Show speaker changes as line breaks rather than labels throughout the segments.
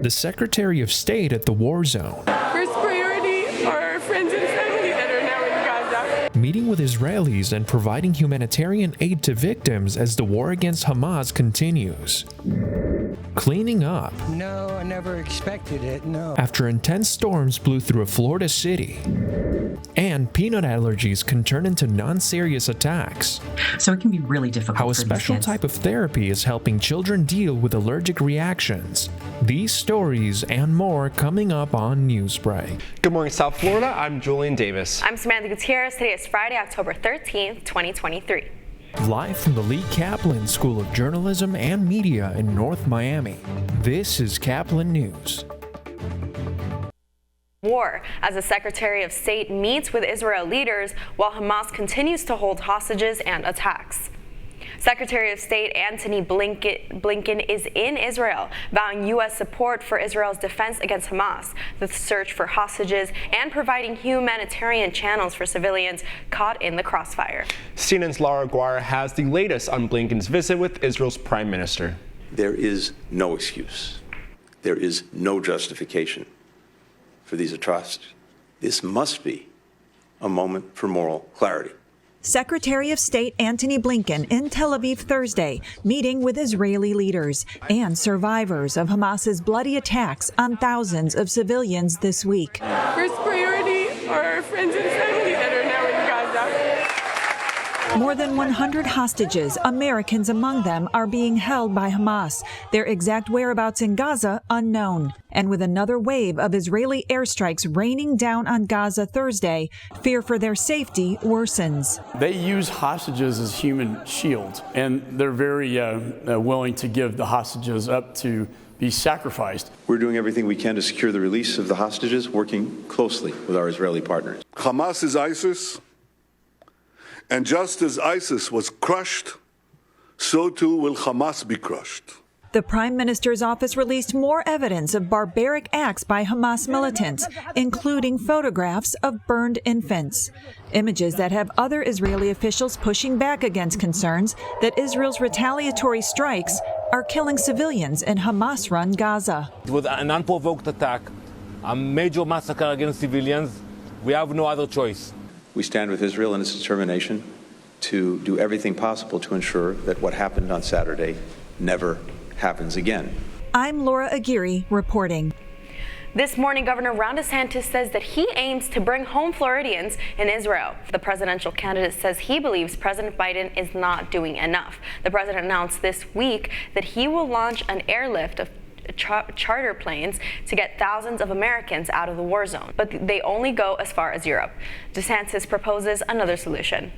the Secretary of State at the war zone.
First priority are our friends and family that are now in Gaza.
Meeting with Israelis and providing humanitarian aid to victims as the war against Hamas continues. Cleaning up.
No, I never expected it, no.
After intense storms blew through a Florida city. And peanut allergies can turn into non-serious attacks.
So it can be really difficult
How a
for these
special
kids.
type of therapy is helping children deal with allergic reactions. These stories and more coming up on Newsbreak.
Good morning, South Florida. I'm Julian Davis.
I'm Samantha Gutierrez. Today is Friday, October 13th, 2023.
Live from the Lee Caplin School of Journalism and Media in North Miami, this is Caplin News.
War as the Secretary of State meets with Israel leaders while Hamas continues to hold hostages and attacks. Secretary of State Antony Blinken is in Israel, vowing U.S. support for Israel's defense against Hamas, the search for hostages, and providing humanitarian channels for civilians caught in the crossfire.
CNN's Laura Aguirre has the latest on Blinken's visit with Israel's Prime Minister.
There is no excuse. There is no justification for these atrocities. This must be a moment for moral clarity.
Secretary of State Antony Blinken in Tel Aviv Thursday, meeting with Israeli leaders and survivors of Hamas's bloody attacks on thousands of civilians this week.
First priority are our friends and family that are now in Gaza.
More than 100 hostages, Americans among them, are being held by Hamas. Their exact whereabouts in Gaza unknown. And with another wave of Israeli airstrikes raining down on Gaza Thursday, fear for their safety worsens.
They use hostages as human shields, and they're very willing to give the hostages up to be sacrificed.
We're doing everything we can to secure the release of the hostages, working closely with our Israeli partners.
Hamas is ISIS, and just as ISIS was crushed, so too will Hamas be crushed.
The Prime Minister's office released more evidence of barbaric acts by Hamas militants, including photographs of burned infants. Images that have other Israeli officials pushing back against concerns that Israel's retaliatory strikes are killing civilians in Hamas-run Gaza.
It was an unprovoked attack, a major massacre against civilians. We have no other choice.
We stand with Israel in its determination to do everything possible to ensure that what happened on Saturday never happens again.
I'm Laura Aguirre reporting.
This morning, Governor Ron DeSantis says that he aims to bring home Floridians in Israel. The presidential candidate says he believes President Biden is not doing enough. The president announced this week that he will launch an airlift of charter planes to get thousands of Americans out of the war zone, but they only go as far as Europe. DeSantis proposes another solution.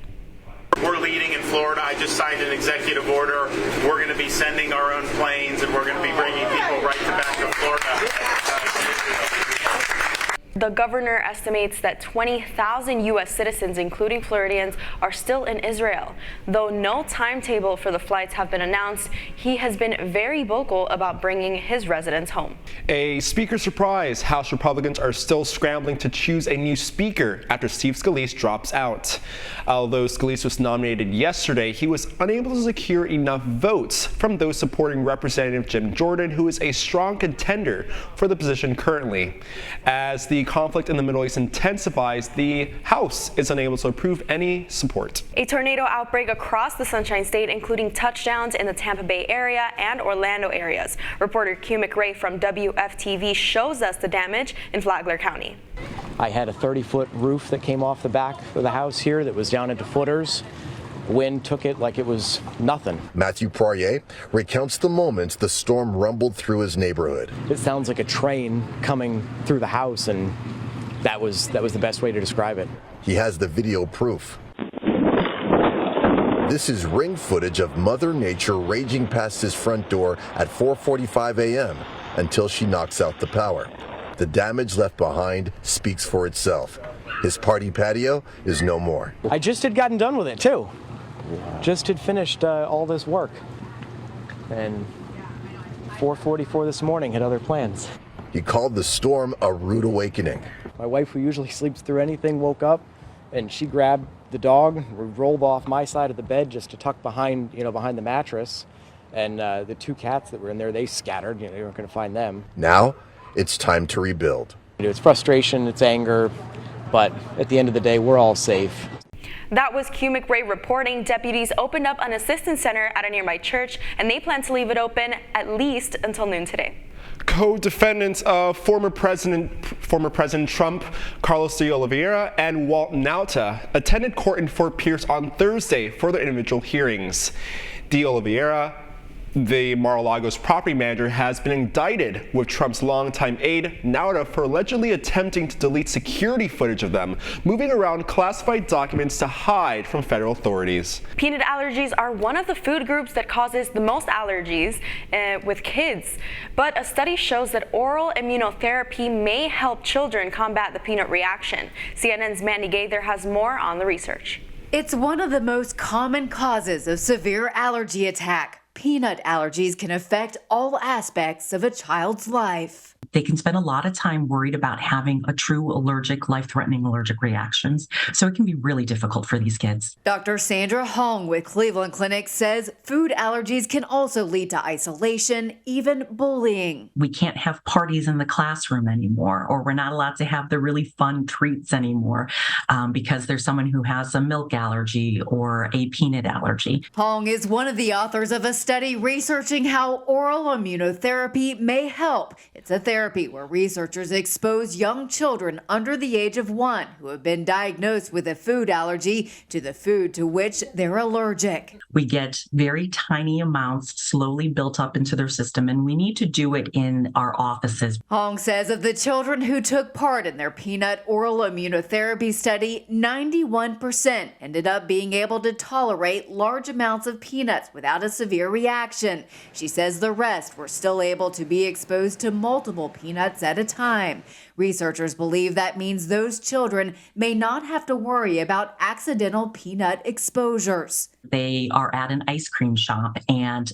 We're leading in Florida. I just signed an executive order. We're going to be sending our own planes, and we're going to be bringing people right back to Florida.
The governor estimates that 20,000 U.S. citizens, including Floridians, are still in Israel. Though no timetable for the flights have been announced, he has been very vocal about bringing his residents home.
A speaker surprise. House Republicans are still scrambling to choose a new speaker after Steve Scalise drops out. Although Scalise was nominated yesterday, he was unable to secure enough votes from those supporting Representative Jim Jordan, who is a strong contender for the position currently. As the conflict in the Middle East intensifies, the House is unable to approve any support.
A tornado outbreak across the Sunshine State, including touchdowns in the Tampa Bay area and Orlando areas. Reporter Q McRae from WFTV shows us the damage in Flagler County.
I had a 30-foot roof that came off the back of the house here that was down into footers. Wind took it like it was nothing.
Matthew Poirier recounts the moments the storm rumbled through his neighborhood.
It sounds like a train coming through the house, and that was the best way to describe it.
He has the video proof. This is ring footage of Mother Nature raging past his front door at 4:45 a.m. until she knocks out the power. The damage left behind speaks for itself. His party patio is no more.
I just had gotten done with it, too. Just had finished all this work. And 4:44 this morning had other plans.
He called the storm a rude awakening.
My wife, who usually sleeps through anything, woke up and she grabbed the dog, rolled off my side of the bed just to tuck behind the mattress. And the 2 cats that were in there, they scattered. You weren't going to find them.
Now, it's time to rebuild.
It's frustration, it's anger, but at the end of the day, we're all safe.
That was Q McRae reporting. Deputies opened up an assistance center at a nearby church, and they plan to leave it open at least until noon today.
Co-defendants of former President Trump, Carlos de Oliveira and Walt Nauta, attended court in Fort Pierce on Thursday for their individual hearings. De Oliveira, the Mar-a-Lago's property manager, has been indicted with Trump's longtime aide, Nauta, for allegedly attempting to delete security footage of them, moving around classified documents to hide from federal authorities.
Peanut allergies are one of the food groups that causes the most allergies with kids. But a study shows that oral immunotherapy may help children combat the peanut reaction. CNN's Mandy Gaither has more on the research.
It's one of the most common causes of severe allergy attack. Peanut allergies can affect all aspects of a child's life.
They can spend a lot of time worried about having a true allergic, life-threatening allergic reactions. So it can be really difficult for these kids.
Dr. Sandra Hong with Cleveland Clinic says food allergies can also lead to isolation, even bullying.
We can't have parties in the classroom anymore, or we're not allowed to have the really fun treats anymore because there's someone who has a milk allergy or a peanut allergy.
Hong is one of the authors of a study researching how oral immunotherapy may help. It's a therapy where researchers expose young children under the age of 1 who have been diagnosed with a food allergy to the food to which they're allergic.
We get very tiny amounts slowly built up into their system, and we need to do it in our offices.
Hong says of the children who took part in their peanut oral immunotherapy study, 91% ended up being able to tolerate large amounts of peanuts without a severe reaction. She says the rest were still able to be exposed to multiple peanuts at a time. Researchers believe that means those children may not have to worry about accidental peanut exposures.
They are at an ice cream shop and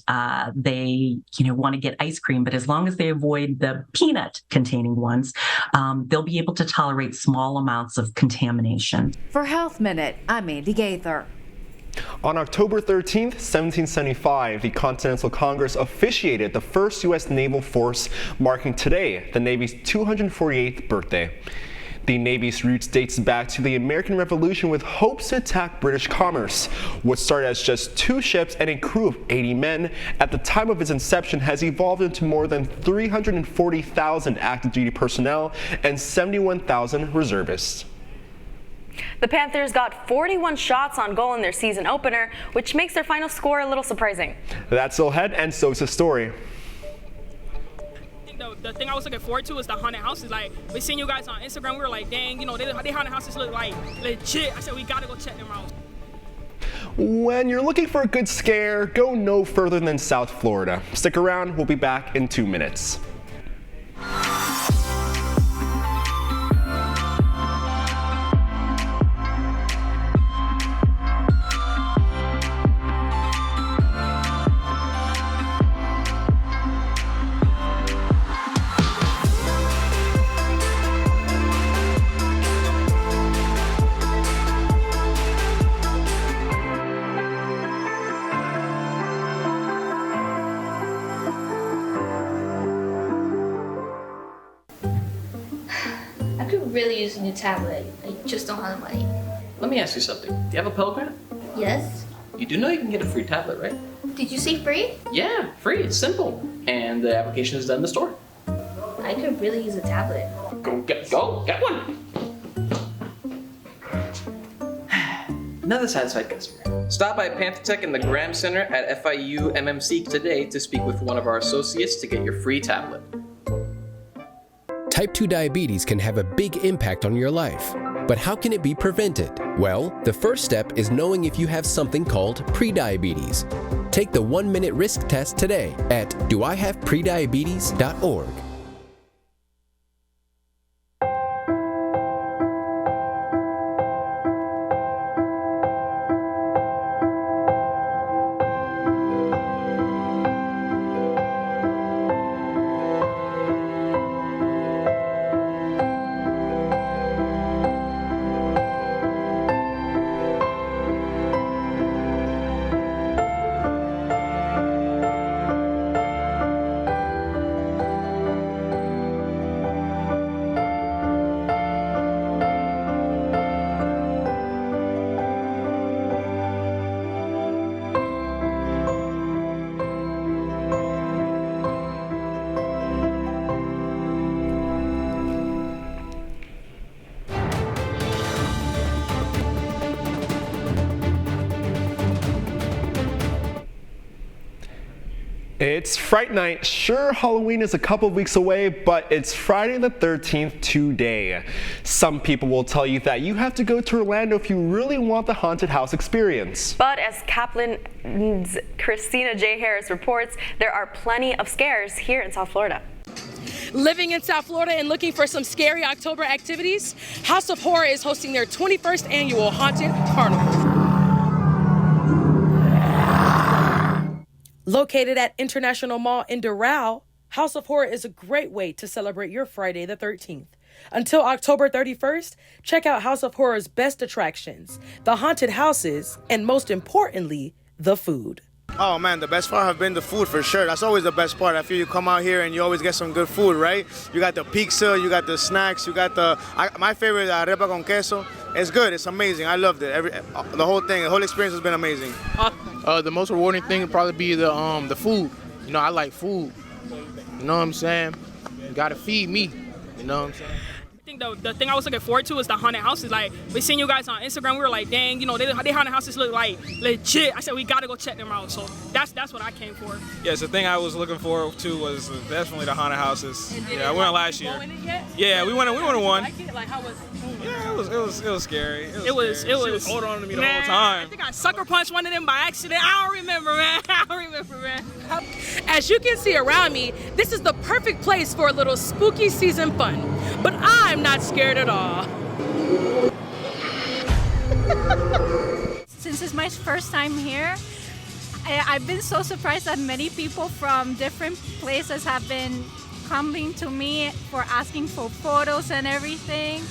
they want to get ice cream, but as long as they avoid the peanut containing ones, they'll be able to tolerate small amounts of contamination.
For Health Minute, I'm Mandy Gaither.
On October 13th, 1775, the Continental Congress officiated the first U.S. naval force, marking today the Navy's 248th birthday. The Navy's roots dates back to the American Revolution with hopes to attack British commerce. What started as just 2 ships and a crew of 80 men at the time of its inception has evolved into more than 340,000 active duty personnel and 71,000 reservists.
The Panthers got 41 shots on goal in their season opener, which makes their final score a little surprising.
That's still ahead, and so's the story.
The thing I was looking forward to is the haunted houses. Like, we seen you guys on Instagram, we were like, dang, they haunted houses look like legit. I said, we gotta go check them out.
When you're looking for a good scare, go no further than South Florida. Stick around, we'll be back in 2 minutes.
Really use a new tablet. I just don't have the money.
Let me ask you something. Do you have a Pell Grant?
Yes.
You do know you can get a free tablet, right?
Did you say free?
Yeah, free. It's simple. And the application is done in the store.
I could really use a tablet.
Go get one. Another satisfied customer. Stop by Panther in the Graham Center at FIU MMC today to speak with one of our associates to get your free tablet.
Type 2 diabetes can have a big impact on your life. But how can it be prevented? Well, the first step is knowing if you have something called prediabetes. Take the 1-minute risk test today at doihaveprediabetes.org.
It's Fright Night. Sure, Halloween is a couple of weeks away, but it's Friday the 13th today. Some people will tell you that you have to go to Orlando if you really want the haunted house experience.
But as Caplin's Christina J. Harris reports, there are plenty of scares here in South Florida.
Living in South Florida and looking for some scary October activities, House of Horror is hosting their 21st annual Haunted Carnival. Located at International Mall in Doral, House of Horror is a great way to celebrate your Friday the 13th. Until October 31st, check out House of Horror's best attractions, the haunted houses, and most importantly, the food.
Oh man, the best part have been the food for sure. That's always the best part. I feel you come out here and you always get some good food, right? You got the pizza, you got the snacks, you got my favorite, arepa con queso. It's good, it's amazing. I loved it. The whole thing, the whole experience has been amazing.
The most rewarding thing would probably be the food. You know, I like food. You know what I'm saying? You gotta feed me. You know what I'm saying?
I think the thing I was looking forward to is the haunted houses. Like, we seen you guys on Instagram, we were like, dang, you know, they haunted houses look like legit. I said, we gotta go check them out. So that's what I came for.
Yes, the thing I was looking forward to was definitely the haunted houses. Yeah, I went last year. Yeah, we went in one.
Like, how was it?
Yeah, it was scary.
It was.
She was holding on to me the whole time.
I think I sucker punched one of them by accident. I don't remember, man.
As you can see around me, this is the perfect place for a little spooky season fun. But I'm not scared at all.
Since it's my first time here, I've been so surprised that many people from different places have been coming to me for asking for photos and everything.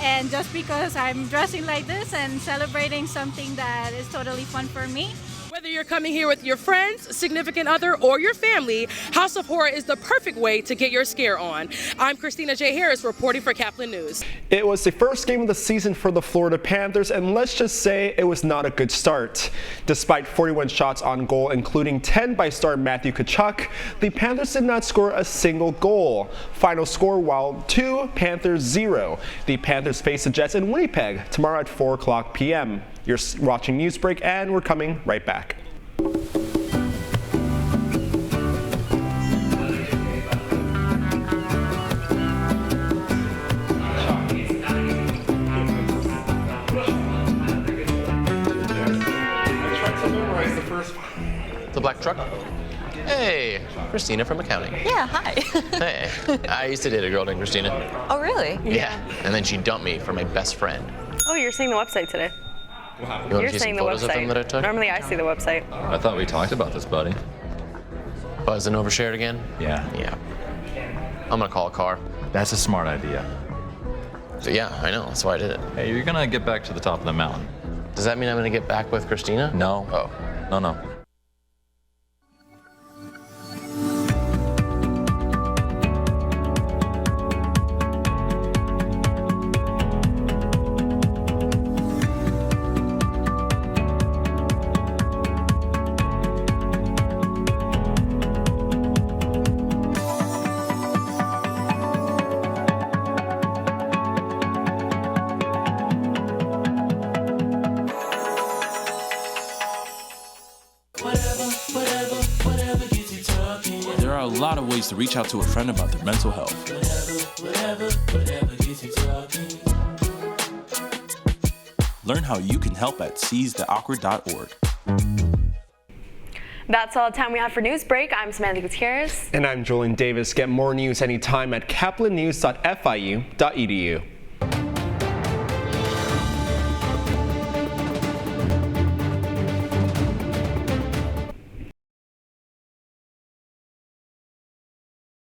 And just because I'm dressing like this and celebrating something that is totally fun for me.
Whether you're coming here with your friends, significant other, or your family, House of Horror is the perfect way to get your scare on. I'm Christina J. Harris reporting for Caplin News.
It was the first game of the season for the Florida Panthers, and let's just say it was not a good start. Despite 41 shots on goal, including 10 by star Matthew Tkachuk, the Panthers did not score a single goal. Final score, Wild 2, Panthers 0. The Panthers face the Jets in Winnipeg tomorrow at 4:00 p.m. You're watching Newsbreak, and we're coming right back.
The black truck? Hey, Christina from accounting.
Yeah, hi.
Hey, I used to date a girl named Christina.
Oh, really?
Yeah, and then she dumped me for my best friend.
Oh, you're seeing the website today.
Wow.
You're seeing the
photos
website.
of them that I took?
Normally I see the website.
I thought we talked about this, buddy.
Buzz and overshared again?
Yeah.
I'm gonna call a car.
That's a smart idea.
So yeah, I know, that's why I did it.
Hey, you're gonna get back to the top of the mountain.
Does that mean I'm gonna get back with Christina?
No.
Oh.
No.
There are a lot of ways to reach out to a friend about their mental health. Learn how you can help at seizetheawkward.org.
That's all the time we have for Newsbreak. I'm Samantha Gutierrez.
And I'm Julian Davis. Get more news anytime at caplinnews.fiu.edu.